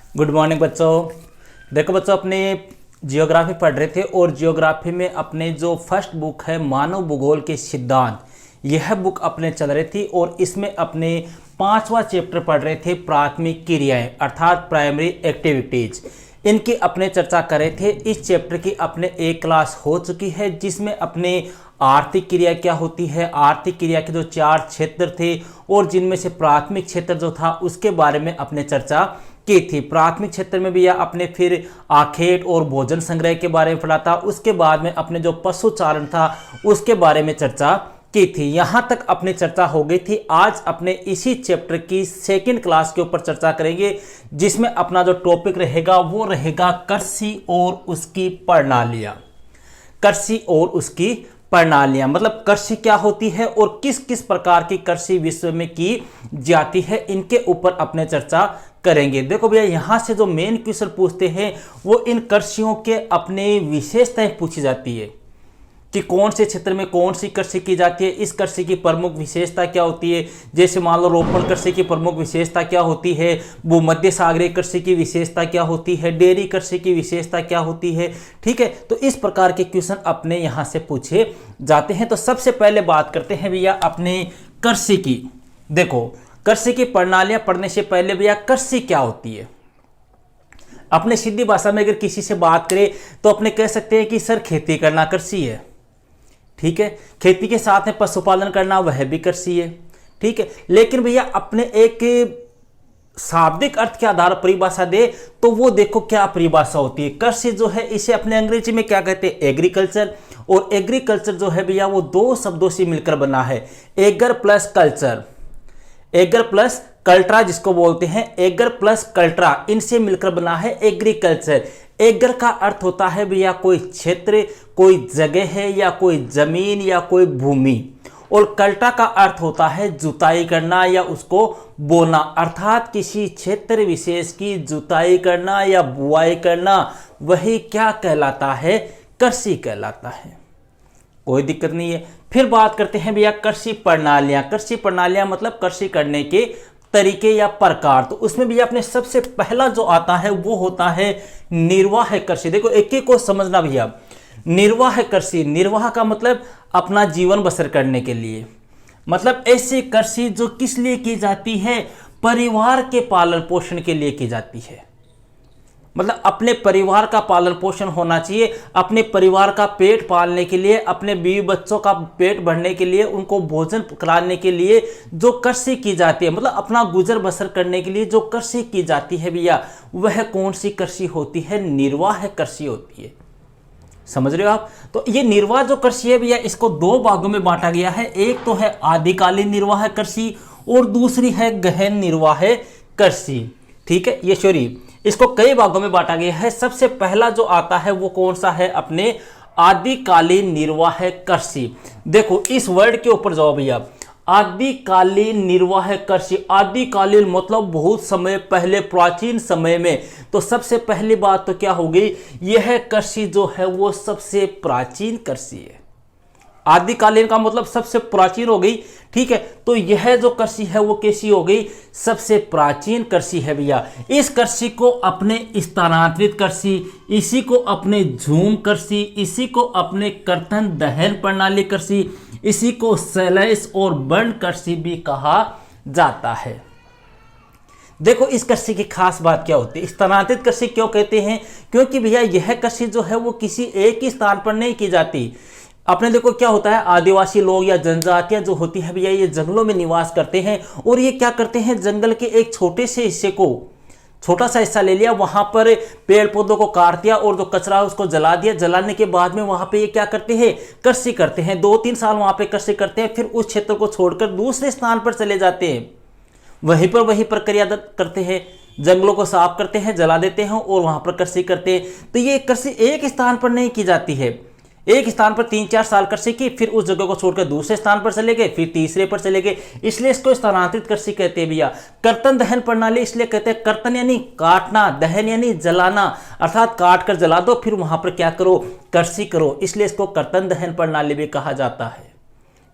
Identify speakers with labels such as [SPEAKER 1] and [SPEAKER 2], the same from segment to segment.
[SPEAKER 1] Good morning बच्चों। देखो बच्चों, अपने जियोग्राफी पढ़ रहे थे और जियोग्राफी में अपने जो फर्स्ट बुक है मानव भूगोल के सिद्धांत, यह बुक अपने चल रही थी और इसमें अपने 5वां चैप्टर पढ़ रहे थे प्राथमिक क्रियाएं अर्थात प्राइमरी एक्टिविटीज। इनकी अपने चर्चा कर रहे थे। इस चैप्टर की अपने एक क्लास हो चुकी है जिसमें अपने आर्थिक क्रिया क्या होती है, आर्थिक क्रिया के जो 4 क्षेत्र थे और जिनमें से प्राथमिक क्षेत्र जो था उसके बारे में अपने चर्चा की थी। प्राथमिक क्षेत्र में भी यह अपने फिर आखेट और भोजन संग्रह के बारे में पढ़ा था। उसके बाद में अपने जो पशु चारण था उसके बारे में चर्चा की थी। यहां तक अपनी चर्चा हो गई थी। आज अपने इसी चैप्टर की सेकंड क्लास के ऊपर चर्चा करेंगे जिसमें अपना जो टॉपिक रहेगा वो रहेगा कृषि और उसकी प्रणालियां। कृषि और उसकी प्रणालियां मतलब कृषि क्या होती है और किस किस प्रकार की कृषि विश्व में की जाती है, इनके ऊपर अपने चर्चा करेंगे। देखो भैया, यहां से जो मेन क्वेश्चन पूछते हैं वो इन कृषियों के अपने विशेषताएं पूछी जाती है कि कौन से क्षेत्र में कौन सी कृषि की जाती है, इस कृषि की प्रमुख विशेषता क्या होती है। जैसे मान लो रोपण कृषि की प्रमुख विशेषता क्या होती है, भूमध्य सागरीय कृषि की विशेषता क्या होती है, डेयरी कृषि की विशेषता क्या होती है। ठीक है, तो इस प्रकार के क्वेश्चन अपने यहाँ से पूछे जाते हैं। तो सबसे पहले बात करते हैं भैया अपने कृषि की। देखो, कृषि की प्रणालियां पढ़ने से पहले भैया कृषि क्या होती है, अपने सीधी भाषा में अगर किसी से बात करें तो अपने कह सकते हैं कि सर खेती करना कृषि है। ठीक है, खेती के साथ में पशुपालन करना वह भी कृषि है। ठीक है, लेकिन भैया अपने एक शाब्दिक अर्थ के आधार पर परिभाषा दे तो वो देखो क्या परिभाषा होती है। कृषि जो है इसे अपने अंग्रेजी में क्या कहते हैं, एग्रीकल्चर। और एग्रीकल्चर जो है भैया वो 2 शब्दों से मिलकर बना है, agri plus culture, agri plus culture जिसको बोलते हैं, एगर प्लस कल्ट्रा, इनसे मिलकर बना है एग्रीकल्चर। एगर का अर्थ होता है भैया कोई क्षेत्र, कोई जगह है या कोई जमीन या कोई भूमि, और कल्ट्रा का अर्थ होता है जुताई करना या उसको बोना, अर्थात किसी क्षेत्र विशेष की जुताई करना या बुआई करना, वही क्या कहलाता है, कृषि कहलाता है। कोई दिक्कत नहीं है। फिर बात करते हैं भैया कृषि प्रणालियां। कृषि प्रणालियां मतलब कृषि करने के तरीके या प्रकार। तो उसमें भी अपने सबसे पहला जो आता है वो होता है निर्वाह कृषि। देखो एक एक को समझना भैया, निर्वाह कृषि, निर्वाह का मतलब अपना जीवन बसर करने के लिए, मतलब ऐसी कृषि जो किस लिए की जाती है, परिवार के पालन पोषण के लिए की जाती है। मतलब अपने परिवार का पालन पोषण होना चाहिए, अपने परिवार का पेट पालने के लिए, अपने बीवी बच्चों का पेट भरने के लिए, उनको भोजन कराने के लिए जो कृषि की जाती है, मतलब अपना गुजर बसर करने के लिए जो कृषि की जाती है भैया, वह कौन सी कृषि होती है, निर्वाह कृषि होती है। समझ रहे हो आप। तो ये निर्वाह जो कृषि है भैया इसको 2 भागों में बांटा गया है। एक तो है आदिकालीन निर्वाह कृषि और दूसरी है गहन निर्वाह कृषि। ठीक है, ये सॉरी, इसको कई भागों में बांटा गया है। सबसे पहला जो आता है वो कौन सा है, अपने आदिकालीन निर्वाह कृषि। देखो इस वर्ड के ऊपर जाओ भैया, आदिकालीन निर्वाह कृषि। आदिकालीन मतलब बहुत समय पहले, प्राचीन समय में। तो सबसे पहली बात तो क्या हो गई, यह कृषि जो है वो सबसे प्राचीन कृषि है। आदिकालीन का मतलब सबसे प्राचीन हो गई। ठीक है, तो यह जो कृषि है वो कैसी हो गई, सबसे प्राचीन कृषि है भैया। इस कृषि को अपने स्थानांतरित कृषि, इसी को अपने झूम कृषि, इसी को अपने कर्तन दहन प्रणाली कृषि, इसी को शैलेश और बर्न कृषि भी कहा जाता है। देखो इस कृषि की खास बात क्या होती है, स्थानांतरित कृषि क्यों कहते हैं, क्योंकि भैया यह कृषि जो है वो किसी एक ही स्थान पर नहीं की जाती। अपने देखो क्या होता है, आदिवासी लोग या जनजातियां जो होती है भैया ये जंगलों में निवास करते हैं और ये क्या करते हैं, जंगल के एक छोटे से हिस्से को, छोटा सा हिस्सा ले लिया, वहां पर पेड़ पौधों को काट दिया और जो कचरा है उसको जला दिया। जलाने के बाद में वहां पे ये क्या करते हैं, कृषि करते हैं। 2-3 साल वहां पे कृषि करते हैं, फिर उस क्षेत्र को छोड़कर दूसरे स्थान पर चले जाते हैं, वहीं पर वही प्रक्रिया करते हैं, जंगलों को साफ करते हैं, जला देते हैं और वहां पर कृषि करते हैं। तो ये कृषि एक स्थान पर नहीं की जाती है, एक स्थान पर 3-4 साल कृषि की, फिर उस जगह को छोड़कर दूसरे स्थान पर चले गए, फिर तीसरे पर चले गए, इसलिए इसको स्थानांतरित कृषि कहते हैं भैया। कर्तन दहन प्रणाली इसलिए कहते हैं, कर्तन यानी काटना, दहन यानी जलाना, अर्थात काट कर जला दो फिर वहां पर क्या करो, कृषि करो, इसलिए इसको कर्तन दहन प्रणाली भी कहा जाता है।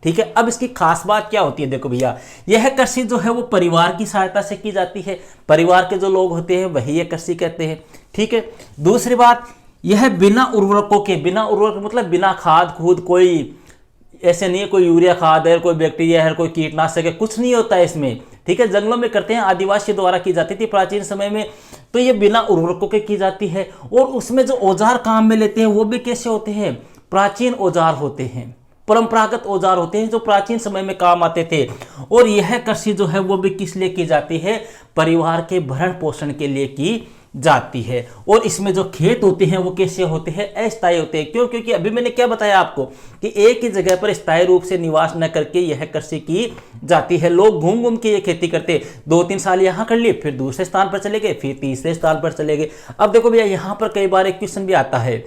[SPEAKER 1] ठीक है। अब इसकी खास बात क्या होती है, देखो भैया, यह कृषि जो है वो परिवार की सहायता से की जाती है, परिवार के जो लोग होते हैं वही ये कृषि कहते हैं, ठीक है। दूसरी बात, यह बिना उर्वरकों के, बिना उर्वरक मतलब बिना खाद खूद, कोई ऐसे नहीं है कोई यूरिया खाद है, कोई बैक्टीरिया है, कोई कीटनाशक है, कुछ नहीं होता है इसमें, ठीक है। जंगलों में करते हैं, आदिवासी द्वारा की जाती थी प्राचीन समय में, तो ये बिना उर्वरकों के की जाती है। और उसमें जो औजार काम में लेते हैं वो भी कैसे होते हैं, प्राचीन औजार होते हैं, परंपरागत औजार होते हैं जो प्राचीन समय में काम आते थे। और यह कृषि जो है वो भी किस लिए की जाती है, परिवार के भरण पोषण के लिए की जाती है। और इसमें जो खेत होते हैं वो कैसे होते हैं, अस्थायी होते हैं। क्यों? क्योंकि अभी मैंने क्या बताया आपको कि एक ही जगह पर स्थायी रूप से निवास न करके यह कृषि की जाती है। लोग घूम घूम के ये खेती करते, 2-3 साल यहाँ कर लिए, फिर दूसरे स्थान पर चले गए, फिर तीसरे स्थान पर चले गए। अब देखो भैया, यहाँ पर कई बार एक क्वेश्चन भी आता है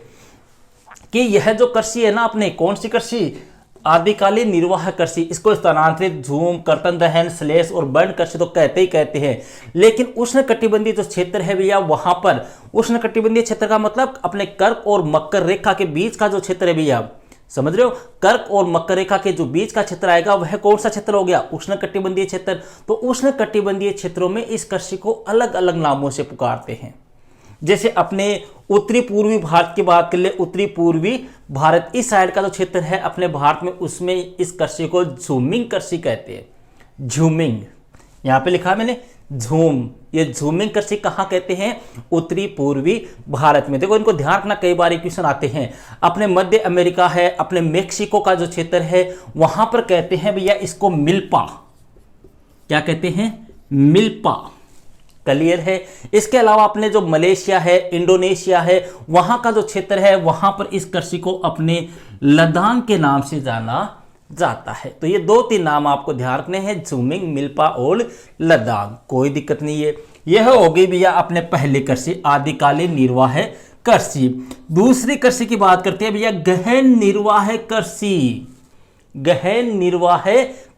[SPEAKER 1] कि यह जो कृषि है ना, अपने कौन सी कृषि, आदिकालीन निर्वाह कृषि, इसको स्थानांतरित, झूम, कर्तन दहन, श्लेष और बर्न कृषि तो कहते ही कहते हैं। लेकिन उष्णकटिबंधीय जो क्षेत्र है भैया, वहां पर उष्णकटिबंधीय क्षेत्र का मतलब अपने कर्क और मकर रेखा के बीच का जो क्षेत्र है भैया, समझ रहे हो, कर्क और मकर रेखा के जो बीच का क्षेत्र आएगा वह कौन सा क्षेत्र हो गया, उष्णकटिबंधीय क्षेत्र। तो उष्णकटिबंधीय क्षेत्रों में इस कृषि को अलग अलग नामों से पुकारते हैं। जैसे अपने उत्तरी पूर्वी भारत की बात कर ले, उत्तरी पूर्वी भारत इस साइड का जो क्षेत्र है अपने भारत में, उसमें इस कृषि को झूमिंग कृषि कहते हैं। झूमिंग यहां पे लिखा है मैंने, झूम, ये झूमिंग कृषि कहाँ कहते हैं, उत्तरी पूर्वी भारत में। देखो इनको ध्यान रखना, कई बार क्वेश्चन आते हैं। अपने मध्य अमेरिका है, अपने मेक्सिको का जो क्षेत्र है वहां पर कहते हैं भैया इसको मिल्पा। क्या कहते हैं, मिल्पा। क्लियर है। इसके अलावा अपने जो मलेशिया है, इंडोनेशिया है, वहां का जो क्षेत्र है वहां पर इस कृषि को अपने लदान के नाम से जाना जाता है। तो ये 2-3 नाम आपको ध्यान रखने हैं, झूमिंग, मिल्पा और लदान, कोई दिक्कत नहीं है। यह हो गई भैया अपने पहले कृषि, आदिकालीन निर्वाह कृषि। दूसरी कृषि की बात करते हैं भैया, गहन निर्वाह कृषि। गहन निर्वाह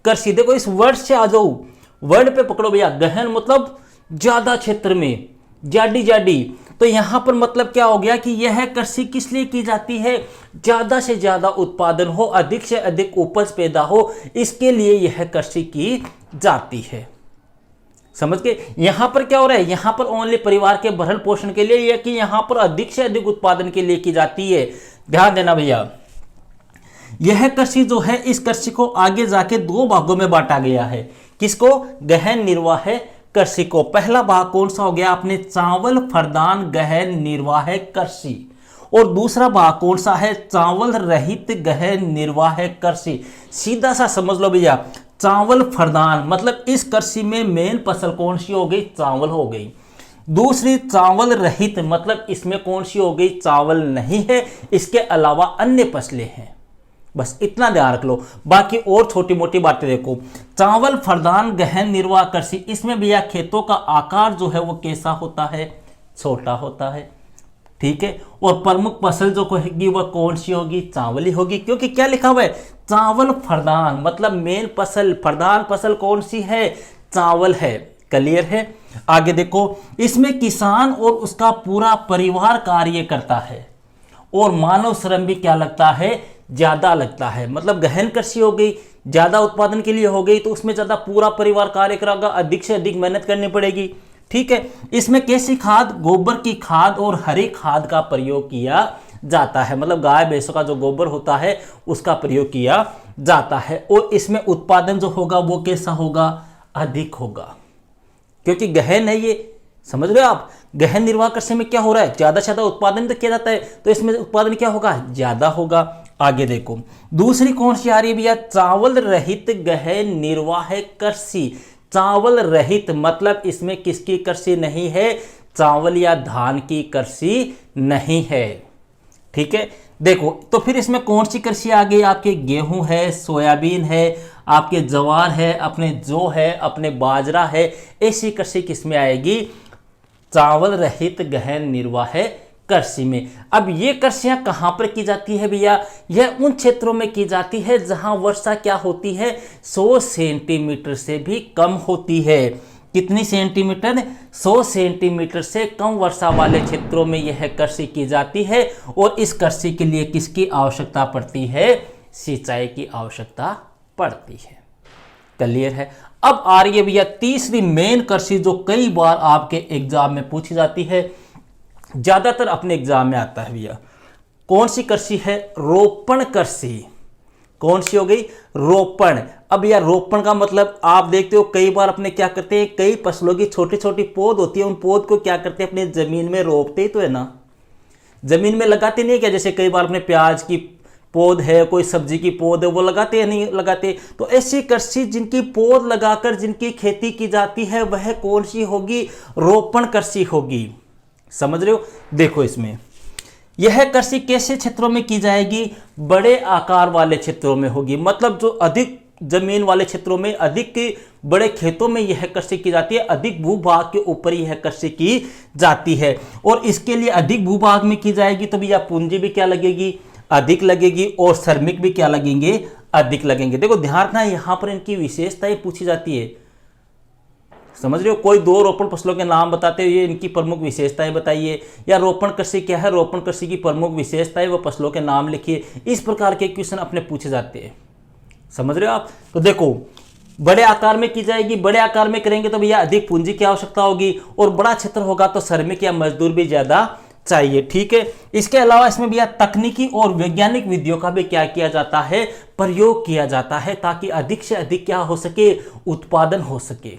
[SPEAKER 1] कृषि, देखो इस वर्ड से आ जाओ, वर्ड पे पकड़ो भैया। गहन मतलब ज्यादा क्षेत्र में, जाडी जाडी। तो यहां पर मतलब क्या हो गया कि यह कृषि किस लिए की जाती है, ज्यादा से ज्यादा उत्पादन हो, अधिक से अधिक उपज पैदा हो, इसके लिए यह कृषि की जाती है। समझ के, यहां पर क्या हो रहा है, यहां पर ओनली परिवार के भरण पोषण के लिए, या कि यहां पर अधिक से अधिक उत्पादन के लिए की जाती है। ध्यान देना भैया, यह कृषि जो है, इस कृषि को आगे जाके 2 भागों में बांटा गया है। किसको, गहन निर्वाह कृषि को। पहला भाग कौन सा हो गया अपने, चावल फरदान गहन निर्वाह कृषि। और दूसरा भाग कौन सा है, चावल रहित गहन निर्वाह कृषि। सीधा सा समझ लो भैया, चावल फरदान मतलब इस कृषि में मेन फसल कौन सी हो गई, चावल हो गई। दूसरी चावल रहित मतलब इसमें कौन सी हो गई, चावल नहीं है, इसके अलावा अन्य फसलें हैं। बस इतना ध्यान रख लो, बाकी और छोटी मोटी बातें देखो। चावल फरदान गहन निर्वाह कृषि, इसमें भैया खेतों का आकार जो है वो कैसा होता है, छोटा होता है, ठीक है। और प्रमुख फसल जो होगी वह कौन सी होगी, चावल ही होगी, क्योंकि क्या लिखा हुआ है, चावल फरदान मतलब मेन फसल, प्रधान फसल कौन सी है, चावल है। क्लियर है। आगे देखो, इसमें किसान और उसका पूरा परिवार कार्य करता है और मानव श्रम भी क्या लगता है, ज्यादा लगता है। मतलब गहन कृषि हो गई, ज्यादा उत्पादन के लिए हो गई, तो उसमें ज्यादा पूरा परिवार कार्य करेगा, अधिक से अधिक मेहनत करनी पड़ेगी, ठीक है। इसमें कैसी खाद, गोबर की खाद और हरी खाद का प्रयोग किया जाता है। मतलब गाय भैंसों का जो गोबर होता है उसका प्रयोग किया जाता है। और इसमें उत्पादन जो होगा वो कैसा होगा, अधिक होगा, क्योंकि गहन है ये। समझ रहे हो आप, गहन निर्वाह कृषि में क्या हो रहा है, ज्यादा से ज्यादा उत्पादन तो किया जाता है, तो इसमें उत्पादन क्या होगा, ज्यादा होगा। आगे देखो, दूसरी कौन सी आ रही है भैया, चावल रहित गहन निर्वाह कृषि। चावल रहित मतलब इसमें किसकी कृषि नहीं है, चावल या धान की कृषि नहीं है, ठीक है। देखो तो फिर इसमें कौन सी कृषि आ गई, आपके गेहूं है, सोयाबीन है, आपके जवार है, अपने जौ है, अपने बाजरा है, ऐसी कृषि किसमें आएगी, चावल रहित गहन निर्वाह कृषि में। अब ये कृषियां कहां पर की जाती है भैया, यह उन क्षेत्रों में की जाती है जहां वर्षा क्या होती है, 100 सेंटीमीटर से भी कम होती है। कितनी सेंटीमीटर, 100 सेंटीमीटर से कम वर्षा वाले क्षेत्रों में यह कृषि की जाती है। और इस कृषि के लिए किसकी आवश्यकता पड़ती है, सिंचाई की आवश्यकता पड़ती है। क्लियर है। अब आ रही है भैया तीसरी मेन कृषि जो कई बार आपके एग्जाम में पूछी जाती है, ज्यादातर अपने एग्जाम में आता है भैया। कौन सी कृषि है? रोपण कृषि। कौन सी हो गई? रोपण। अब यार रोपण का मतलब आप देखते हो कई बार अपने क्या करते हैं, कई फसलों की छोटी छोटी पौध होती है, उन पौध को क्या करते हैं अपने जमीन में रोपते ही तो है ना, जमीन में लगाते नहीं है क्या? जैसे कई बार अपने प्याज की पौध है, कोई सब्जी की पौध है, वो लगाते हैं नहीं लगाते? तो ऐसी कृषि जिनकी पौध लगाकर जिनकी खेती की जाती है वह कौन सी होगी? रोपण कृषि होगी। समझ रहे हो? देखो इसमें यह कृषि कैसे क्षेत्रों में की जाएगी? बड़े आकार वाले क्षेत्रों में होगी। मतलब जो अधिक जमीन वाले क्षेत्रों में, अधिक बड़े खेतों में यह कृषि की जाती है, अधिक भूभाग के ऊपर यह कृषि की जाती है। और इसके लिए अधिक भूभाग में की जाएगी तो भैया पूंजी भी क्या लगेगी? अधिक लगेगी, और श्रमिक भी क्या लगेंगे? अधिक लगेंगे। देखो ध्यान रखना, यहां पर इनकी विशेषताएं पूछी जाती है। समझ रहे हो? कोई दो रोपण फसलों के नाम बताते हुए इनकी प्रमुख विशेषताएं बताइए, या रोपण कृषि क्या है, रोपण कृषि की प्रमुख विशेषताएं व फसलों के नाम लिखिए। इस प्रकार के क्वेश्चन अपने पूछे जाते हैं। समझ रहे हो आप? तो देखो बड़े आकार में की जाएगी, बड़े आकार में करेंगे तो भैया अधिक पूंजी की आवश्यकता होगी, और बड़ा क्षेत्र होगा तो श्रमिक या मजदूर भी ज्यादा चाहिए। ठीक है। इसके अलावा इसमें भैया तकनीकी और वैज्ञानिक विधियों का भी क्या किया जाता है? प्रयोग किया जाता है, ताकि अधिक से अधिक क्या हो सके? उत्पादन हो सके।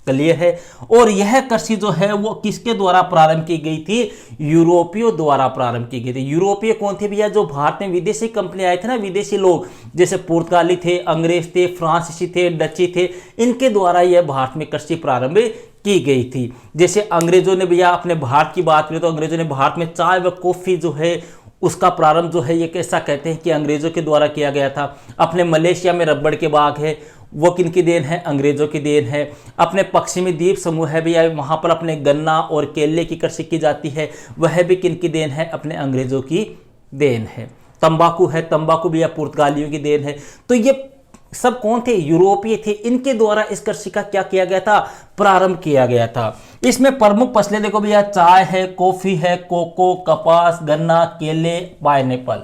[SPEAKER 1] क्लियर है। और यह कृषि जो है वो किसके द्वारा प्रारंभ की गई थी? यूरोपियों द्वारा प्रारंभ की गई थी। यूरोपीय कौन थे भैया? जो भारत में विदेशी कंपनी आए थे ना, विदेशी लोग, जैसे पुर्तगाली थे, अंग्रेज थे, फ्रांसीसी थे, डची थे, इनके द्वारा यह भारत में कृषि प्रारंभ की गई थी। जैसे अंग्रेजों ने भैया अपने भारत की बात करें तो अंग्रेजों ने भारत में चाय व कॉफी जो है उसका प्रारंभ जो है ये कैसा कहते हैं कि अंग्रेजों के द्वारा किया गया था। अपने मलेशिया में रबड़ के बाग है, वो किनकी देन है? अंग्रेजों की देन है। अपने पश्चिमी द्वीप समूह है भैया, वहां पर अपने गन्ना और केले की कृषि की जाती है, वह भी किनकी देन है? अपने अंग्रेजों की देन है। तंबाकू है, तंबाकू भैया पुर्तगालियों की देन है। तो ये सब कौन थे? यूरोपीय थे। इनके द्वारा इस कृषि का क्या किया गया था? प्रारंभ किया गया था। इसमें प्रमुख फसलें देखो भैया, चाय है, कॉफी है, कोको, कपास, गन्ना, केले, पाइनएप्पल,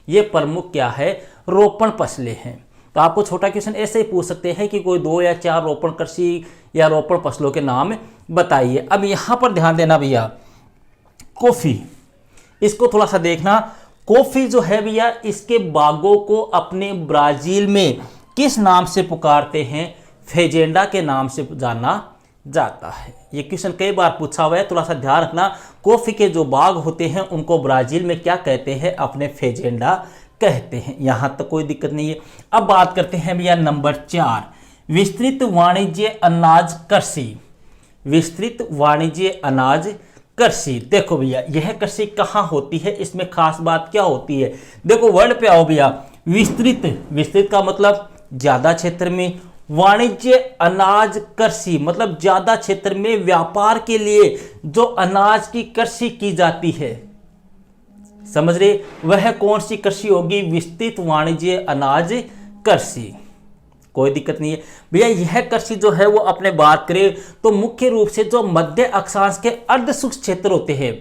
[SPEAKER 1] ये प्रमुख क्या है? रोपण फसलें हैं। तो आपको छोटा क्वेश्चन ऐसे ही पूछ सकते हैं कि कोई 2 या 4 रोपण कृषि या रोपण फसलों के नाम बताइए। अब यहां पर ध्यान देना भैया, कॉफी, इसको थोड़ा सा देखना। कॉफी जो है भैया, इसके बागों को अपने ब्राजील में किस नाम से पुकारते हैं? फेजेंडा के नाम से जाना जाता है। ये क्वेश्चन कई बार पूछा हुआ है, थोड़ा सा ध्यान रखना। कॉफी के जो बाग होते हैं उनको ब्राजील में क्या कहते हैं? अपने फेजेंडा कहते हैं। यहां तक कोई दिक्कत नहीं है। अब बात करते हैं भैया नंबर 4, विस्तृत वाणिज्य अनाज कृषि। विस्तृत वाणिज्य अनाज कृषि। देखो भैया यह कृषि कहां होती है? इसमें खास बात क्या होती है? देखो वर्ड पे आओ भैया। विस्तृत, विस्तृत का मतलब ज्यादा क्षेत्र में, वाणिज्य अनाज कृषि मतलब ज्यादा क्षेत्र में व्यापार के लिए जो अनाज की कृषि की जाती है। समझ रहे? वह कौन सी कृषि होगी? विस्तृत वाणिज्य अनाज कृषि। कोई दिक्कत नहीं है भैया। यह कृषि जो है वो अपने बात करें तो मुख्य रूप से जो मध्य अक्षांश के अर्ध शुष्क क्षेत्र होते हैं,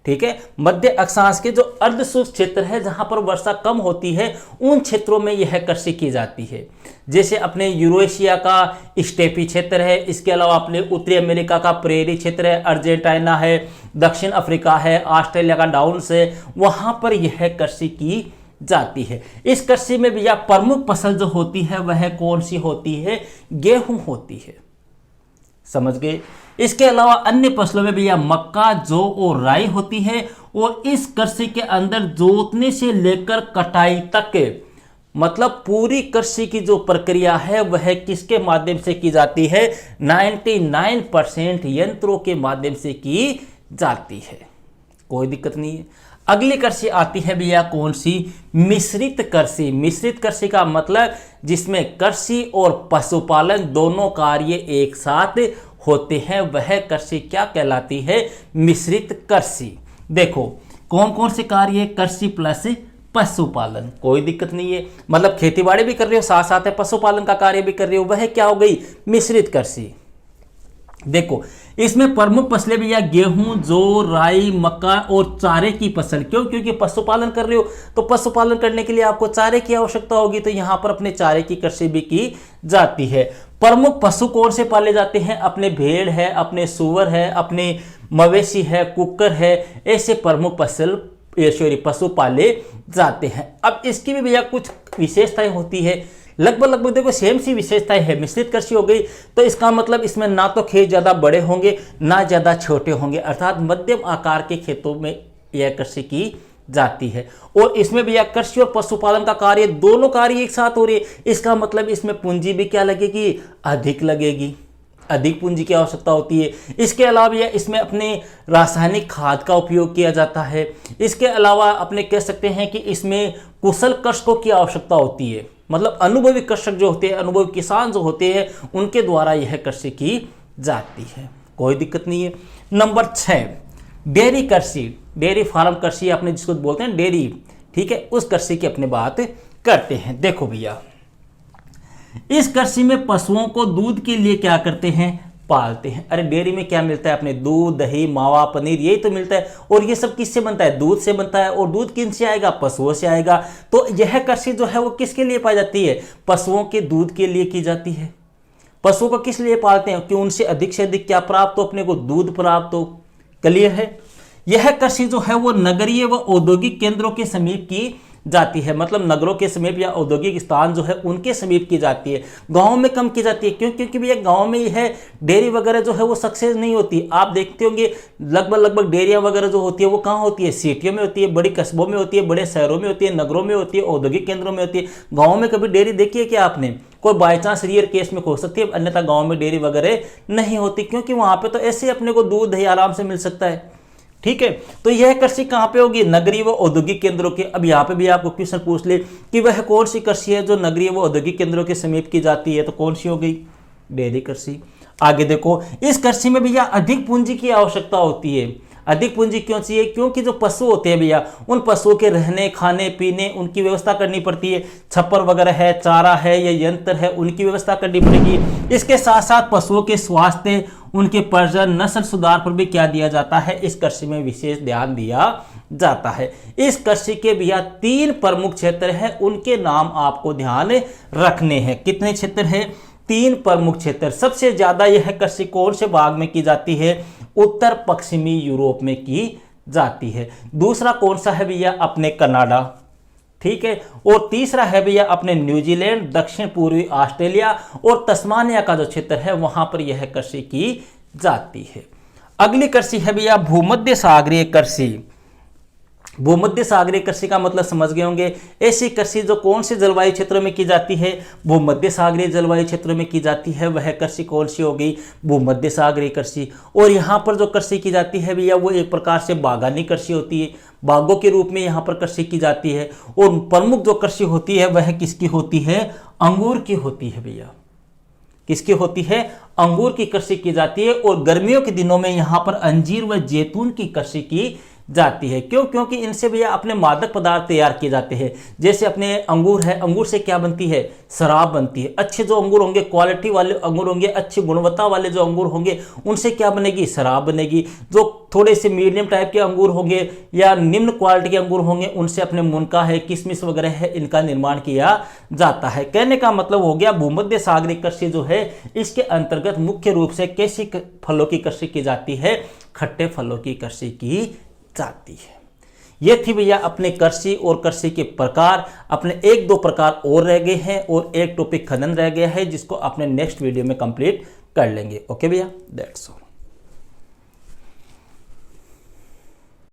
[SPEAKER 1] ठीक है, मध्य अक्षांश के जो अर्ध शुष्क क्षेत्र है जहां पर वर्षा कम होती है, उन क्षेत्रों में यह कृषि की जाती है। जैसे अपने यूरेशिया का स्टेपी क्षेत्र है, इसके अलावा अपने उत्तरी अमेरिका का प्रेरी क्षेत्र है, अर्जेंटीना है, दक्षिण अफ्रीका है, ऑस्ट्रेलिया का डाउन्स है, वहां पर यह कृषि की जाती है। इस कृषि में भैया प्रमुख फसल जो होती है वह कौन सी होती है? गेहूं होती है। समझ गए? इसके अलावा अन्य फसलों में भैया मक्का, जौ और राई होती है। और इस कृषि के अंदर जोतने से लेकर कटाई तक मतलब पूरी कृषि की जो प्रक्रिया है वह किसके माध्यम से की जाती है? 99% यंत्रों के माध्यम से की जाती है। कोई दिक्कत नहीं है। अगली कृषि आती है भैया कौन सी? मिश्रित कृषि। मिश्रित कृषि का मतलब जिसमें कृषि और पशुपालन दोनों कार्य एक साथ होते हैं, वह कृषि क्या कहलाती है? मिश्रित कृषि। देखो कौन कौन से कार्य? कृषि प्लस पशुपालन। कोई दिक्कत नहीं है। मतलब खेतीबाड़ी भी कर रहे हो, साथ साथ पशुपालन का कार्य भी कर रहे हो, वह क्या हो गई? मिश्रित कृषि। देखो इसमें प्रमुख फसलें भी या गेहूं, जौ, राई, मक्का और चारे की फसल। क्यों? क्योंकि पशुपालन कर रहे हो तो पशुपालन करने के लिए आपको चारे की आवश्यकता होगी, तो यहां पर अपने चारे की कृषि भी की जाती है। प्रमुख पशु कौन से पाले जाते हैं? अपने भेड़ है, अपने सूअर है, अपने मवेशी है, कुक्कर है, ऐसे प्रमुख पशु पाले जाते हैं। अब इसकी भी भैया कुछ विशेषताएं होती है, लगभग देखो सेम सी विशेषताएं है। मिश्रित कृषि हो गई तो इसका मतलब इसमें ना तो खेत ज़्यादा बड़े होंगे ना ज़्यादा छोटे होंगे, अर्थात मध्यम आकार के खेतों में यह कृषि की जाती है। और इसमें भी यह कृषि और पशुपालन का कार्य, दोनों कार्य एक साथ हो रही है। इसका मतलब इसमें पूंजी भी क्या लगेगी? अधिक लगेगी, अधिक पूंजी की आवश्यकता होती है। इसके अलावा यह इसमें अपने रासायनिक खाद का उपयोग किया जाता है। इसके अलावा अपने कह सकते हैं कि इसमें कुशल कृषकों की आवश्यकता होती है, मतलब अनुभवी कृषक जो होते हैं, अनुभवी किसान जो होते हैं, उनके द्वारा यह कृषि की जाती है। कोई दिक्कत नहीं है। नंबर 6 डेयरी कृषि, डेयरी फार्म कृषि अपने जिसको बोलते हैं डेयरी, ठीक है, उस कृषि की अपने बात करते हैं। देखो भैया इस कृषि में पशुओं को दूध के लिए क्या करते हैं? पालते हैं। अरे डेयरी में क्या मिलता है? अपने दूध, दही, मावा, पनीर, यही तो मिलता है। और ये सब किससे बनता है? दूध से बनता है। और दूध किन से आएगा? पशुओं से आएगा। तो यह कृषि जो है वो किसके लिए पाई जाती है? पशुओं के दूध के लिए की जाती है। पशुओं को किस लिए पालते हैं? कि उनसे अधिक से अधिक क्या प्राप्त हो? अपने को दूध प्राप्त हो। क्लियर है? यह कृषि जो है वो नगरीय व औद्योगिक केंद्रों के समीप की जाती है, मतलब नगरों के समीप या औद्योगिक स्थान जो है उनके समीप की जाती है। गांव में कम की जाती है। क्यों? क्योंकि भैया गांव में यह डेयरी वगैरह जो है वो सक्सेस नहीं होती। आप देखते होंगे लगभग डेयरियां वगैरह जो होती है वो कहाँ होती है? सिटियों में होती है, बड़ी कस्बों में होती है, बड़े शहरों में होती है, नगरों में होती है, औद्योगिक केंद्रों में होती है। गाँव में कभी डेयरी देखी है क्या आपने? कोई बाई चांस रियर केस में हो सकती है, अन्यथा गाँव में डेयरी वगैरह नहीं होती, क्योंकि वहां पर तो ऐसे अपने को दूध दही आराम से मिल सकता है। ठीक है, तो यह कृषि कहां पे होगी? नगरीय व औद्योगिक केंद्रों के। अब यहां पे भी आपको क्वेश्चन पूछ ले कि वह कौन सी कृषि है जो नगरीय व औद्योगिक केंद्रों के समीप की जाती है, तो कौन सी हो गई? डेयरी कृषि। आगे देखो इस कृषि में भैया अधिक पूंजी की आवश्यकता होती है। अधिक पूंजी क्यों चाहिए? क्योंकि जो पशु होते हैं भैया, उन पशुओं के रहने, खाने पीने, उनकी व्यवस्था करनी पड़ती है। छप्पर वगैरह है, चारा है या यंत्र है, उनकी व्यवस्था करनी पड़ेगी। इसके साथ साथ पशुओं के स्वास्थ्य, उनके प्रजनन, नस्ल सुधार पर भी क्या दिया जाता है? इस कृषि में विशेष ध्यान दिया जाता है। इस कृषि के भैया 3 प्रमुख क्षेत्र हैं, उनके नाम आपको ध्यान रखने हैं। कितने क्षेत्र हैं? 3 प्रमुख क्षेत्र। सबसे ज्यादा यह कृषि कौन से भाग में की जाती है? उत्तर पश्चिमी यूरोप में की जाती है। दूसरा कौन सा है भैया? अपने कनाडा, ठीक है। और तीसरा है भैया अपने न्यूजीलैंड, दक्षिण पूर्वी ऑस्ट्रेलिया और तस्मानिया का जो क्षेत्र है वहां पर यह कृषि की जाती है। अगली कृषि है भैया भूमध्य सागरीय कृषि। भूमध्य सागरीय कृषि का मतलब समझ गए होंगे। ऐसी कृषि जो कौन से जलवायु क्षेत्रों में की जाती है? भूमध्य सागरीय जलवायु क्षेत्रों में की जाती है। वह कृषि कौन सी हो गई? भूमध्य सागरीय कृषि। और यहाँ पर जो कृषि की जाती है भैया वो एक प्रकार से बागानी कृषि होती है, बागों के रूप में यहाँ पर कृषि की जाती है। और प्रमुख जो कृषि होती है वह किसकी होती है? अंगूर की होती है भैया। किसकी होती है? अंगूर की कृषि की जाती है। और गर्मियों के दिनों में यहाँ पर अंजीर व जैतून की कृषि की जाती है। क्यों? क्योंकि इनसे भैया अपने मादक पदार्थ तैयार किए जाते हैं। जैसे अपने अंगूर है, अंगूर से क्या बनती है? शराब बनती है। अच्छे जो अंगूर होंगे, क्वालिटी वाले अंगूर होंगे, अच्छी गुणवत्ता वाले जो अंगूर होंगे, उनसे क्या बनेगी? शराब बनेगी। जो थोड़े से मीडियम टाइप के अंगूर होंगे या निम्न क्वालिटी के अंगूर होंगे, उनसे अपने मुनका है, किशमिश वगैरह है, इनका निर्माण किया जाता है। कहने का मतलब हो गया भूमध्य सागरीय कृषि जो है इसके अंतर्गत मुख्य रूप से कैसी फलों की कृषि की जाती है? खट्टे फलों की कृषि की जाती है। ये थी भैया अपने कृषि और कृषि के प्रकार। अपने 1-2 प्रकार और रह गए हैं और एक टॉपिक खनन रह गया है जिसको अपने नेक्स्ट वीडियो में कंप्लीट कर लेंगे। ओके भैया, दैट्स ऑल।